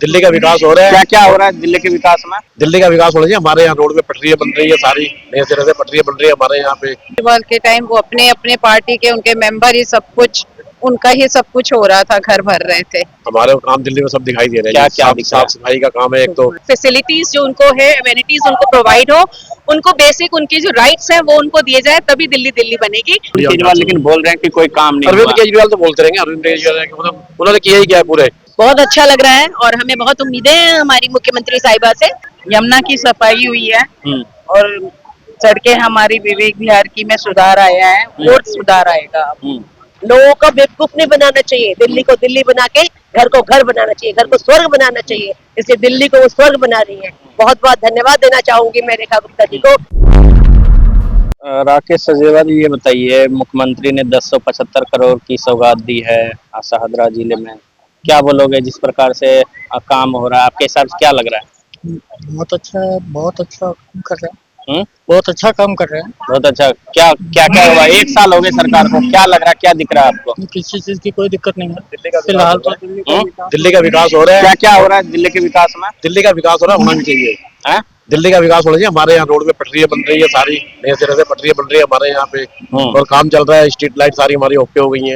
दिल्ली का विकास हो रहा है। क्या क्या हो रहा है दिल्ली के विकास में? दिल्ली का विकास होना चाहिए। हमारे यहाँ रोड पे पटरियां बन रही है, सारी नए सिरे से पटरियां बन रही है हमारे यहाँ पे। केजरीवाल के टाइम वो अपने अपने पार्टी के उनके मेंबर ही सब कुछ, उनका ही सब कुछ हो रहा था, घर भर रहे थे। हमारे काम दिल्ली में सब दिखाई दे रहे हैं। क्या क्या साफ सफाई का काम है एक तो। फैसिलिटीज जो उनको है, एमिनिटीज उनको प्रोवाइड हो, उनको बेसिक उनकी जो राइट्स हैं वो उनको दिए जाए, तभी दिल्ली दिल्ली बनेगी। केजरीवाल लेकिन बोल रहे हैं कि कोई काम नहीं अरविंद हुआ। केजरीवाल तो बोलते रहेंगे। अरविंद केजरीवाल उन्होंने किया ही क्या है पूरे। बहुत अच्छा लग रहा है और हमें बहुत उम्मीदें हैं हमारी मुख्यमंत्री साहिबा से। यमुना की सफाई हुई है और सड़कें हमारी विवेक विहार की में सुधार आया है और सुधार आएगा। लोगों को बेवकूफ नहीं बनाना चाहिए, दिल्ली को दिल्ली बना के घर को घर बनाना चाहिए, घर को स्वर्ग बनाना चाहिए। इसलिए दिल्ली को वो स्वर्ग बना रही है। बहुत बहुत धन्यवाद देना चाहूंगी मैं रेखा गुप्ता जी को। राकेश सजेवा जी, ये बताइए, मुख्यमंत्री ने 1075 करोड़ की सौगात दी है शाहदरा जिले में, क्या बोलोगे जिस प्रकार से काम हो रहा है, आपके हिसाब से क्या लग रहा है? बहुत अच्छा है, बहुत अच्छा काम कर रहे हैं। हुँ? बहुत अच्छा काम कर रहे हैं। बहुत अच्छा। क्या क्या क्या हुआ? 1 साल हो गए सरकार को, क्या लग रहा है, क्या दिख रहा है आपको? किसी चीज की कोई दिक्कत नहीं है फिलहाल तो। दिल्ली का विकास हो रहा है। क्या क्या हो रहा है दिल्ली के विकास में? दिल्ली का विकास हो रहा है, होना भी चाहिए। है? दिल्ली का विकास होना चाहिए। हमारे यहाँ रोड पे पटरियां बन रही है, सारी नए सिरे से पटरियां बन रही है हमारे यहाँ पे। और काम चल रहा है। स्ट्रीट लाइट सारी हमारी ओके हो गई है।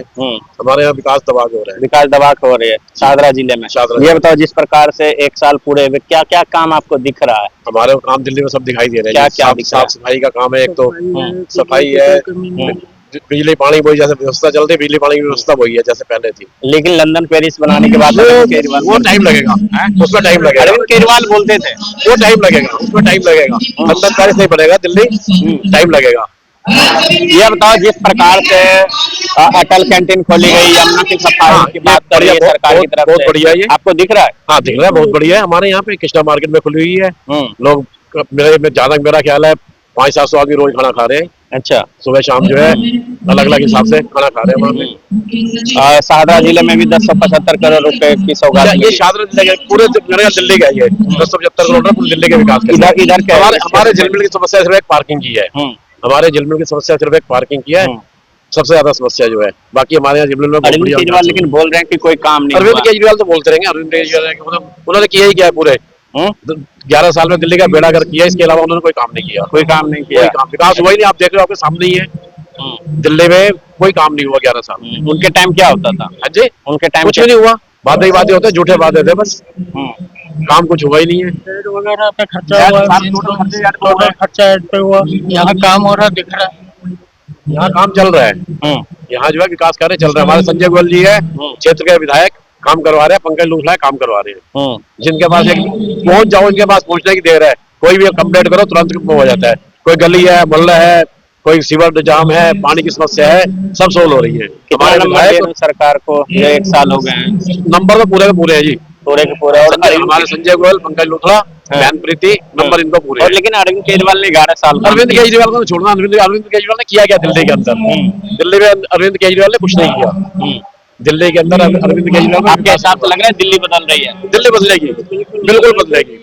हमारे यहाँ विकास दबा के हो रहा है। विकास दबा के हो रही है शाहदरा जिले में। ये बताओ, जिस प्रकार से 1 साल पूरे हुए, क्या क्या काम आपको दिख रहा है? हमारे काम दिल्ली में सब दिखाई दे रहे हैं। क्या क्या साफ सफाई का काम है एक तो। सफाई है, बिजली पानी वही जैसे व्यवस्था चल रही, बिजली पानी की व्यवस्था वही है जैसे पहले थी। लेकिन लंदन पेरिस बनाने के बाद वो टाइम लगेगा, उसमें टाइम लगेगा। अरविंद केजरीवाल बोलते थे वो टाइम लगेगा, उसमें टाइम लगेगा। लंदन पेरिस नहीं बनेगा, दिल्ली टाइम लगेगा। ये बताओ, जिस प्रकार से अटल कैंटीन खोली गई, यमुना की सफाई की बात कर रही है सरकार की तरफ से, बहुत बढ़िया है ये। आपको दिख रहा है? हाँ, दिख रहा है, बहुत बढ़िया है। हमारे यहाँ पे कृष्णा मार्केट में खुली हुई है। लोग मेरा ख्याल है 500-700 आदमी रोज खाना खा रहे हैं। अच्छा, सुबह शाम जो है अलग अलग हिसाब से खाना खा रहे हैं वहाँ पे। शाहदरा जिले में भी 1075 करोड़ रुपए की सौगात। ये शाहदरा जिले के पूरे दिल्ली का ये 1075 करोड़ पूरे दिल्ली के विकास के। इधर हमारे झिलमिल की समस्या सिर्फ एक पार्किंग की है। हमारे झिलमिल की समस्या सिर्फ एक पार्किंग की है, सबसे ज्यादा समस्या जो है। बाकी हमारे यहाँ झिलमिल में अरविंद केजरीवाल लेकिन बोल रहे हैं कि कोई काम नहीं। अरविंद केजरीवाल तो बोलते रहेंगे। अरविंद केजरीवाल उन्होंने किया ही क्या है पूरे 11 साल में दिल्ली का बेड़ा गर्क किया। इसके अलावा उन्होंने कोई काम नहीं किया। कोई काम नहीं किया, विकास हुआ ही नहीं। आप देख रहे हो, आपके सामने ही है। दिल्ली में कोई काम नहीं हुआ 11 साल। उनके टाइम क्या होता था? हाँ जी, उनके टाइम कुछ नहीं हुआ। बातें ही बातें होते, झूठे बातें थे बस। काम कुछ हुआ ही नहीं है। वगैरह पे खर्चा हुआ, खर्चा ऐड पे हुआ। यहाँ काम हो रहा दिख रहा है, यहाँ काम चल रहा है। यहाँ जो है विकास कार्य चल रहा है। हमारे संजय गोयल जी है क्षेत्र के विधायक, काम करवा रहे हैं। पंकज लूथरा काम करवा रहे हैं। जिनके पास एक पहुंच जाओ, इनके पास पहुंचने की देर है। कोई भी कंप्लेंट करो तुरंत हो जाता है। कोई गली है, मोहल्ला है, कोई सीवर जाम है, पानी की समस्या है, सब सोल्व हो रही है। हमारे नंबर सरकार को 1 साल हो गए हैं। नंबर तो पूरे के पूरे है जी, पूरे के पूरे। और हमारे संजय गोयल, पंकज लूथरा, बहन प्रीति, नंबर इनको पूरे। और लेकिन अरविंद केजरीवाल ने 11 साल। अरविंद केजरीवाल को छोड़ना। अरविंद केजरीवाल ने किया क्या दिल्ली के अंदर? दिल्ली में अरविंद केजरीवाल ने कुछ नहीं किया। दिल्ली के अंदर अरविंद केजरीवाल, आपके हिसाब से लग रहा है दिल्ली बदल रही है? दिल्ली बदलेगी, बिल्कुल बदलेगी।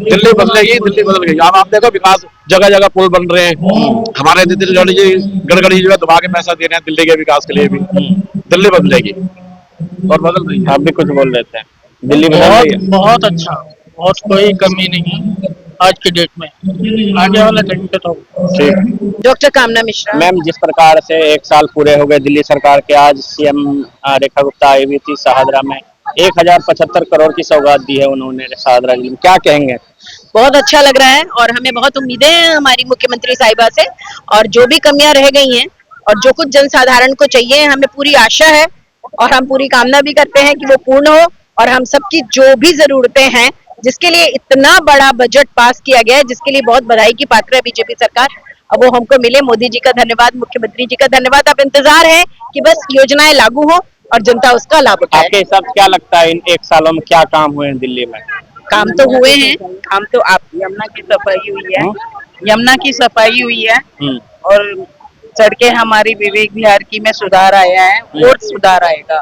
दिल्ली बदलेगी, दिल्ली बदल गई। अब आप देखो, विकास जगह जगह पुल बन रहे हैं। हमारे गडकरी जो है दबा के पैसा दे रहे हैं दिल्ली के विकास के लिए भी। दिल्ली बदलेगी और बदल रही है। आप भी कुछ बोल रहे थे, दिल्ली बदल रही है। बहुत अच्छा, बहुत कोई कमी नहीं है आज की डेट में, आगे वाला टाइम पे तो ठीक। डॉक्टर कामना मिश्रा। मैम, जिस प्रकार से 1 साल पूरे हो गए दिल्ली सरकार के, आज सीएम रेखा गुप्ता आई हुई थी शाहदरा में, 1075 करोड़ की सौगात दी है उन्होंने शाहदरा जिले में, क्या कहेंगे? बहुत अच्छा लग रहा है और हमें बहुत उम्मीदें हैं हमारी मुख्यमंत्री साहिबा से। और जो भी कमियां रह गई हैं और जो कुछ जनसाधारण को चाहिए, हमें पूरी आशा है और हम पूरी कामना भी करते हैं कि वो पूर्ण हो। और हम सबकी जो भी जरूरतें हैं, जिसके लिए इतना बड़ा बजट पास किया गया है, जिसके लिए बहुत बधाई की पात्र है बीजेपी सरकार, अब वो हमको मिले। मोदी जी का धन्यवाद, मुख्यमंत्री जी का धन्यवाद। अब इंतजार है कि बस योजनाएं लागू हो और जनता उसका लाभ उठाए। आपके हिसाब से क्या लगता है इन 1 सालों में क्या काम हुए हैं दिल्ली में? काम तो हुए हैं, काम तो आप यमुना की सफाई हुई है, यमुना की सफाई हुई है और सड़कें हमारी विवेक विहार की में सुधार आया है और सुधार आएगा।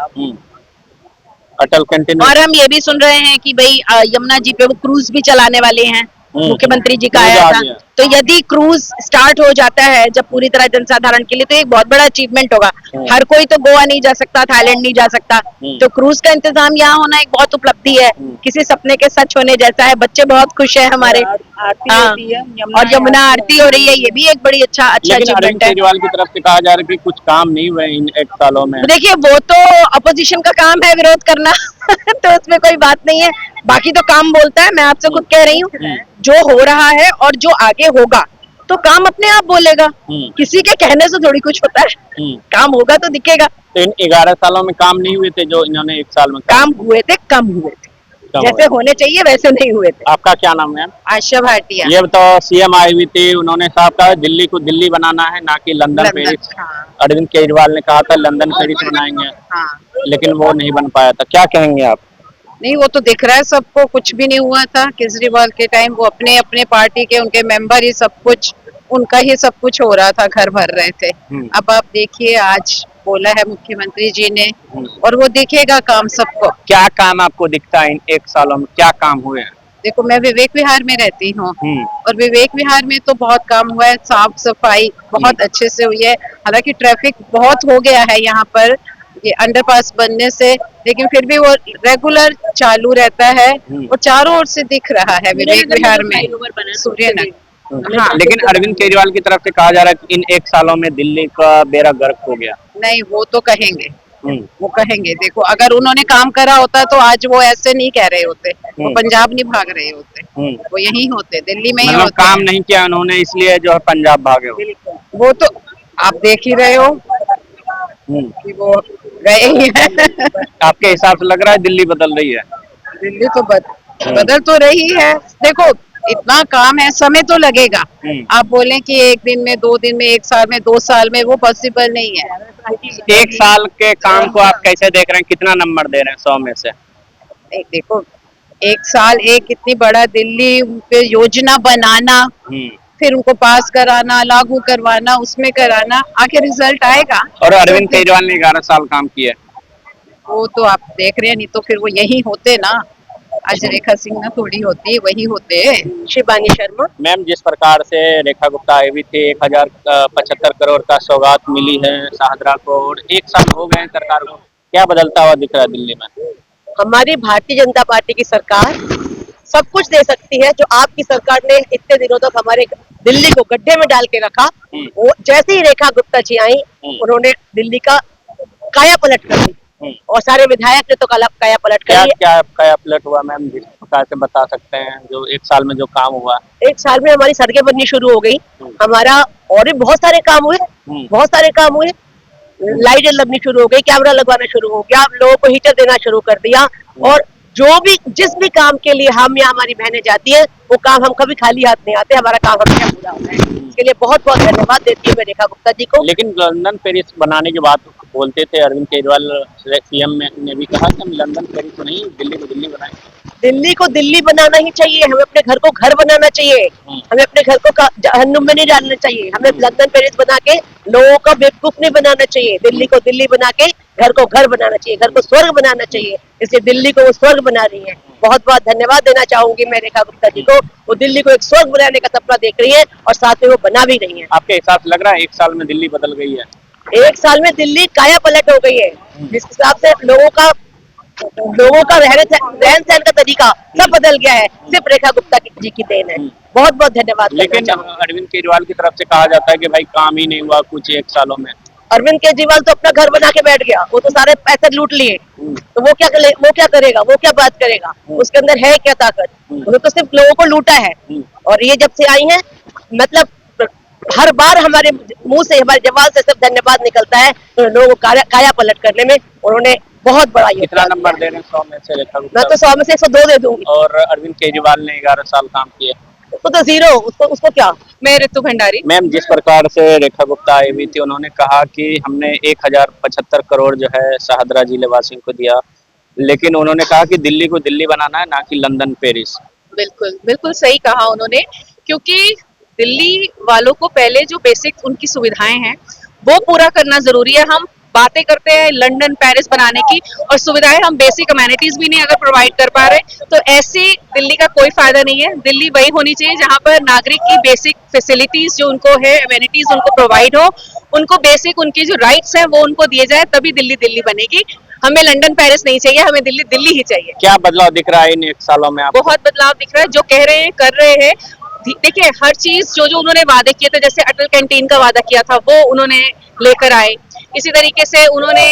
अटल कैंटीन। और हम ये भी सुन रहे हैं कि भाई यमुना जी पे वो क्रूज भी चलाने वाले हैं, मुख्यमंत्री जी का आया था। तो यदि क्रूज स्टार्ट हो जाता है जब पूरी तरह जनसाधारण के लिए, तो एक बहुत बड़ा अचीवमेंट होगा। हर कोई तो गोवा नहीं जा सकता, थाईलैंड नहीं जा सकता, तो क्रूज का इंतजाम यहाँ होना एक बहुत उपलब्धि है, किसी सपने के सच होने जैसा है। बच्चे बहुत खुश है हमारे। हाँ, और यमुना आरती हो रही है, ये भी एक बड़ी अच्छा लेकिन अरविंद अचीवमेंट है। केजरीवाल की तरफ से कहा जा रहा है कि कुछ काम नहीं हुए इन 1 सालों में। देखिए, वो तो अपोजिशन का काम है विरोध करना तो उसमें कोई बात नहीं है, बाकी तो काम बोलता है। मैं आपसे खुद कह रही हूँ, जो हो रहा है और जो आगे होगा तो काम अपने आप बोलेगा, किसी के कहने से थोड़ी कुछ होता है। काम होगा तो दिखेगा। तो इन 11 सालों में काम नहीं हुए थे जो इन्होंने 1 साल में काम हुए थे, कम हुए थे, जैसे होने चाहिए वैसे नहीं हुए थे। आपका क्या नाम है? आशा भाटिया। ये तो सीएम आई हुई थी, उन्होंने साफ कहा दिल्ली को दिल्ली बनाना है, ना कि लंदन पेरिस। हाँ, अरविंद केजरीवाल ने कहा था लंदन पेरिस बनाएंगे, हाँ। लेकिन वो नहीं बन पाया था। क्या कहेंगे आप? नहीं, वो तो दिख रहा है सबको, कुछ भी नहीं हुआ था केजरीवाल के टाइम। वो अपने अपने पार्टी के उनके मेंबर ही सब कुछ, उनका ही सब कुछ हो रहा था, घर भर रहे थे। अब आप देखिए, आज बोला है मुख्यमंत्री जी ने, और वो दिखेगा काम सबको। क्या काम आपको दिखता है इन 1 सालों में, क्या काम हुए हैं? देखो, मैं विवेक विहार में रहती हूँ, और विवेक विहार में तो बहुत काम हुआ है। साफ सफाई बहुत अच्छे से हुई है। हालांकि ट्रैफिक बहुत हो गया है यहाँ पर ये अंडरपास बनने से, लेकिन फिर भी वो रेगुलर चालू रहता है और चारों ओर से दिख रहा है विवेक विहार में, सूर्यनगर। हाँ, लेकिन अरविंद केजरीवाल की तरफ से कहा जा रहा है कि इन 1 सालों में दिल्ली का बेड़ा गर्क हो गया। नहीं, वो तो कहेंगे, वो कहेंगे। देखो, अगर उन्होंने काम करा होता तो आज वो ऐसे नहीं कह रहे होते, वो पंजाब नहीं भाग रहे होते, वो यहीं होते, दिल्ली में ही मतलब होते। काम नहीं किया उन्होंने, इसलिए जो है पंजाब भागे हो। वो तो आप देख ही रहे हो कि वो गए ही हैं। आपके हिसाब से लग रहा है दिल्ली बदल रही है? दिल्ली तो बदल तो रही है। देखो, इतना काम है, समय तो लगेगा। आप बोलें कि 1 दिन में, 2 दिन में, 1 साल में, 2 साल में, वो पॉसिबल नहीं है। 1 साल के काम को आप कैसे देख रहे हैं, कितना नंबर दे रहे हैं 100 में से? देखो, 1 साल एक इतनी बड़ा दिल्ली पे योजना बनाना, फिर उनको पास कराना, लागू करवाना, उसमें कराना, आखिर रिजल्ट आएगा। और अरविंद केजरीवाल ने 11 साल काम किया। वो तो आप देख रहे हैं, नहीं तो फिर वो यही होते ना। आज रेखा सिंह ना थोड़ी होती, वही होते। शिवानी शर्मा। मैम, जिस प्रकार से रेखा गुप्ता आई हुई थी, 1075 करोड़ का सौगात मिली है शाहदरा को, और 1 साल हो गए सरकार को, क्या बदलता हुआ दिख रहा है दिल्ली में? हमारी भारतीय जनता पार्टी की सरकार सब कुछ दे सकती है। जो आपकी सरकार ने इतने दिनों तक हमारे दिल्ली को गड्ढे में डाल के रखा, वो जैसे ही रेखा गुप्ता जी आई, उन्होंने दिल्ली का काया पलट कर दी, और सारे विधायक ने तो काया पलट कर दिया। क्या काया पलट हुआ मैम, जिस प्रकार से बता सकते हैं जो 1 साल में जो काम हुआ? 1 साल में हमारी सड़कें बननी शुरू हो गई, हमारा और भी बहुत सारे काम हुए, बहुत सारे काम हुए। लाइटें लगनी शुरू हो गई, कैमरा लगवाना शुरू हो गया, लोगों को हीटर देना शुरू कर दिया, और जो भी जिस भी काम के लिए हम या हमारी बहनें जाती है, वो काम हम कभी खाली हाथ नहीं आते, हमारा काम हमेशा पूरा होता है। इसके लिए बहुत बहुत धन्यवाद देती हूँ मैं रेखा गुप्ता जी को। लेकिन लंदन पेरिस बनाने की बात बोलते थे अरविंद केजरीवाल, सीएम ने भी कहा कि हम लंदन पेरिस को नहीं, दिल्ली को दिल्ली बनाएंगे। दिल्ली को दिल्ली बनाना ही चाहिए, हमें अपने घर को घर बनाना चाहिए, हमें अपने घर को जहन्नुम में नहीं डालना चाहिए, हमें लंदन पेरिस बना के लोगों का बेवकूफ नहीं बनाना चाहिए। दिल्ली को दिल्ली बना के घर को घर बनाना चाहिए, घर को स्वर्ग बनाना चाहिए, इसलिए दिल्ली को वो स्वर्ग बना रही है। बहुत बहुत धन्यवाद देना चाहूंगी मैं रेखा गुप्ता जी को, वो दिल्ली को एक स्वर्ग बनाने का सपना देख रही है, और साथ में वो बना भी रही है। आपके हिसाब से लग रहा है 1 साल में दिल्ली बदल गई है? 1 साल में दिल्ली काया पलट हो गई है, जिस हिसाब से लोगों का रहन सहन का तरीका सब बदल गया है, सिर्फ रेखा गुप्ता जी की देन है। बहुत बहुत धन्यवाद। लेकिन अरविंद केजरीवाल की तरफ से कहा जाता है कि भाई काम ही नहीं हुआ कुछ 1 सालों में। अरविंद केजरीवाल तो अपना घर बना के बैठ गया, वो तो सारे पैसे लूट लिए, तो वो क्या करेगा, वो क्या बात करेगा, उसके अंदर है क्या ताकत? उन्होंने तो सिर्फ लोगों को लूटा है। और ये जब से आई है, मतलब हर बार हमारे मुंह से, हमारे जवाब से सिर्फ धन्यवाद निकलता है। तो लोगों को काया पलट करने में उन्होंने बहुत बड़ा कितना नंबर दे रहे हैं 100 में से रेखा गुप्ता? मैं तो 100 में से 102 दे दूंगी। और अरविंद केजरीवाल ने 11 साल काम किए, उसको तो 0, उसको क्या। मैं ऋतु भंडारी। मैम, जिस प्रकार से रेखा गुप्ता आई हुई थी, उन्होंने कहा कि हमने 1075 करोड़ जो है शाहदरा जिले वासियों को दिया, लेकिन उन्होंने कहा कि दिल्ली को दिल्ली बनाना है, ना कि लंदन पेरिस। बिल्कुल बिल्कुल सही कहा उन्होंने, क्योंकि दिल्ली वालों को पहले जो बेसिक उनकी सुविधाएं हैं वो पूरा करना जरूरी है। हम बातें करते हैं लंदन पेरिस बनाने की, और सुविधाएं हम बेसिक अमेनिटीज भी नहीं अगर प्रोवाइड कर पा रहे, तो ऐसी दिल्ली का कोई फायदा नहीं है। दिल्ली वही होनी चाहिए जहां पर नागरिक की बेसिक फैसिलिटीज जो उनको है, अमेनिटीज उनको प्रोवाइड हो, उनको बेसिक उनकी जो राइट्स हैं वो उनको दिए जाए, तभी दिल्ली दिल्ली बनेगी। हमें लंदन पेरिस नहीं चाहिए, हमें दिल्ली दिल्ली ही चाहिए। क्या बदलाव दिख रहा है इन 1 सालों में आपको? बहुत बदलाव दिख रहा है, जो कह रहे हैं कर रहे हैं। देखिए हर चीज जो जो उन्होंने वादे किए थे, जैसे अटल कैंटीन का वादा किया था वो उन्होंने लेकर आए, इसी तरीके से उन्होंने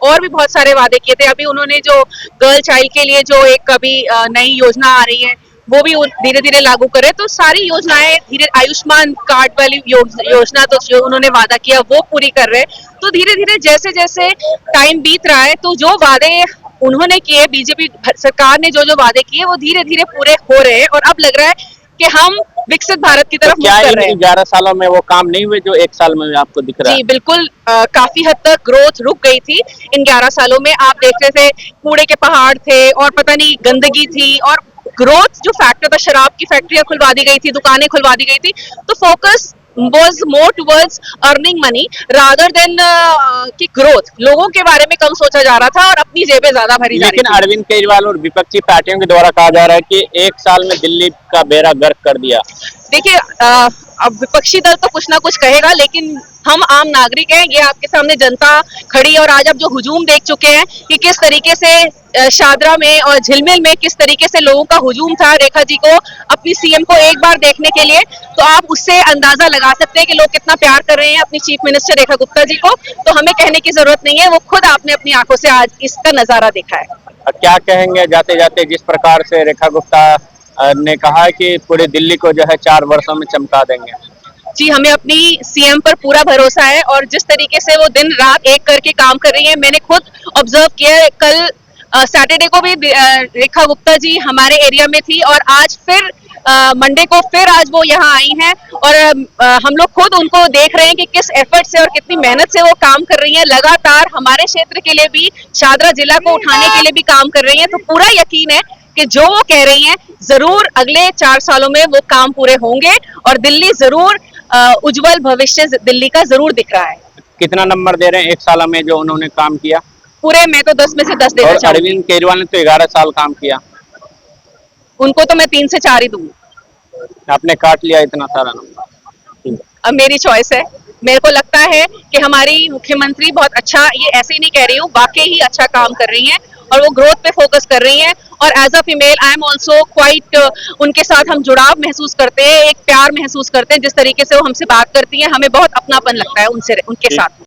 और भी बहुत सारे वादे किए थे। अभी उन्होंने जो गर्ल चाइल्ड के लिए जो एक अभी नई योजना आ रही है वो भी धीरे धीरे लागू करे, तो सारी योजनाएं धीरे, आयुष्मान कार्ड वाली योजना तो जो उन्होंने वादा किया वो पूरी कर रहे हैं। तो धीरे धीरे जैसे जैसे टाइम बीत रहा है, तो जो वादे उन्होंने किए, बीजेपी सरकार ने जो जो वादे किए वो धीरे धीरे पूरे हो रहे हैं, और अब लग रहा है कि हम विकसित भारत की तरफ क्या मूव कर इन रहे हैं। 11 सालों में वो काम नहीं हुए जो 1 साल में आपको दिख रहा है? जी बिल्कुल, काफी हद तक ग्रोथ रुक गई थी इन 11 सालों में। आप देख रहे थे कूड़े के पहाड़ थे और पता नहीं गंदगी थी, और ग्रोथ जो फैक्टर था, शराब की फैक्ट्रियां खुलवा दी गई थी, दुकानें खुलवा दी गई थी, तो focus was more towards earning money rather than कि ग्रोथ, लोगों के बारे में कम सोचा जा रहा था और अपनी जेबें ज्यादा भरी जा रही लेकिन थी। अरविंद केजरीवाल और विपक्षी पार्टियों के द्वारा कहा जा रहा है कि 1 साल में दिल्ली का बेड़ा गर्क कर दिया। देखिए अब विपक्षी दल तो कुछ ना कुछ कहेगा, लेकिन हम आम नागरिक हैं, ये आपके सामने जनता खड़ी है, और आज आप जो हुजूम देख चुके हैं कि किस तरीके से शादरा में और झिलमिल में किस तरीके से लोगों का हुजूम था रेखा जी को, अपनी सीएम को एक बार देखने के लिए, तो आप उससे अंदाजा लगा सकते हैं कि लोग कितना प्यार कर रहे हैं अपनी चीफ मिनिस्टर रेखा गुप्ता जी को। तो हमें कहने की जरूरत नहीं है, वो खुद आपने अपनी आंखों से आज इसका नजारा देखा है। क्या कहेंगे जाते जाते, जिस प्रकार से रेखा गुप्ता ने कहा है कि पूरे दिल्ली को जो है 4 वर्षों में चमका देंगे? जी हमें अपनी सीएम पर पूरा भरोसा है, और जिस तरीके से वो दिन रात एक करके काम कर रही है, मैंने खुद ऑब्जर्व किया है। कल सैटरडे को भी रेखा गुप्ता जी हमारे एरिया में थी, और आज फिर मंडे को फिर आज वो यहाँ आई हैं, और हम लोग खुद उनको देख रहे हैं कि किस एफर्ट से और कितनी मेहनत से वो काम कर रही हैं। लगातार हमारे क्षेत्र के लिए भी, शादरा जिला को उठाने के लिए भी काम कर रही हैं। तो पूरा यकीन है कि जो वो कह रही हैं जरूर अगले 4 सालों में वो काम पूरे होंगे, और दिल्ली जरूर उज्जवल भविष्य दिल्ली का जरूर दिख रहा है। कितना नंबर दे रहे हैं 1 साल में जो उन्होंने काम किया? पूरे मैं तो 10 में से 10 देना और चाहूंगी। अरविंद केजरीवाल ने तो 11 साल काम किया, उनको तो मैं 3 से 4 ही दूंगी। आपने काट लिया इतना सारा नंबर। अब मेरी चॉइस है। मेरे को लगता है कि हमारी मुख्यमंत्री बहुत अच्छा, ये ऐसे ही नहीं कह रही हूँ, वाकई ही अच्छा काम कर रही हैं, और वो ग्रोथ पे फोकस कर रही हैं। और as a female I am also quite, उनके साथ हम जुड़ाव महसूस करते हैं, एक प्यार महसूस करते हैं। जिस तरीके से वो हमसे बात करती हैं, हमें बहुत अपनापन लगता है उनसे, उनके साथ।